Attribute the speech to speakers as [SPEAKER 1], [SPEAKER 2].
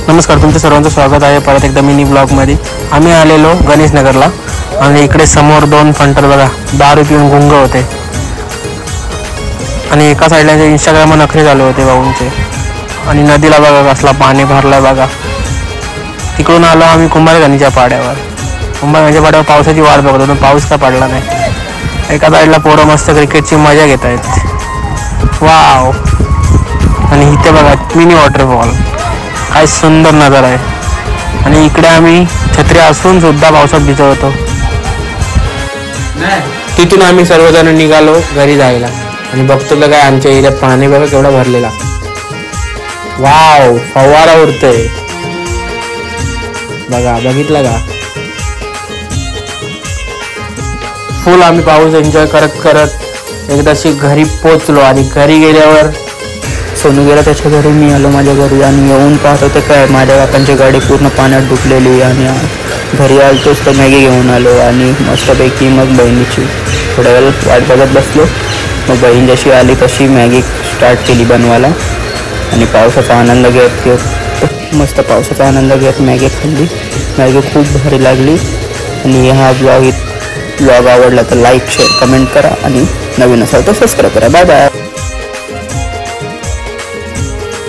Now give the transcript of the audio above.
[SPEAKER 1] नमस्कार, तुमचं सर्वांचं स्वागत आहे परत एकदा मिनी ब्लॉगमध्ये। आम्ही आलेलो गणेश नगरला आणि इकडे समोर दोन फंटर बघा दारू पिऊन गुंग होते आणि एका साईडला इंस्टाग्रामवर नखरे चालू होते भाऊंचे। आणि नदीला बघा कसला पाणी भरलाय बघा। तिकडून आलो आम्ही कुंभारगणीच्या पाड्यावर। कुंभारगणीच्या पाड्यावर पावसाची वाट बघत होतो, पाऊस का पडला नाही। एका साईडला पोरं मस्त क्रिकेटची मजा घेत आहेत, वाव। आणि इथे बघा मिनी वॉटरफॉल, काय सुंदर नजारा आहे। आणि इकडे आम्ही छत्री असून सुद्धा पावसात भिजत होतो। तिथून आम्ही सर्वजण निघालो घरी जायला आणि बघतो तर काय आमच्या एरियात पाणी बघा केवढा भरलेला, वाव। फवारा उडतोय बघा, बघितलं का? फुल आम्ही पाऊस एन्जॉय करत करत एकदाशी घरी पोचलो। आणि घरी गेल्यावर सोनू गेला त्याच्या घरी, मी आलो माझ्या घरी आणि येऊन पाहत होते काय माझ्या काकांची गाडी पूर्ण पाण्यात डुबलेली। आणि घरी आलतोच तर मॅगी घेऊन आलो आणि मस्तपैकी मग बहिणीची थोड्या वेळ वाट बघत बसलो। मग बहीण जशी आली तशी मॅगी स्टार्ट केली बनवायला आणि पावसाचा आनंद घेत मस्त पावसाचा आनंद घेत मॅगी खाल्ली। मॅगी खूप भारी लागली। आणि हा ब्लॉग आवडला तर लाईक शेअर कमेंट करा आणि नवीन असाल तर सबस्क्राईब करा। Bye bye.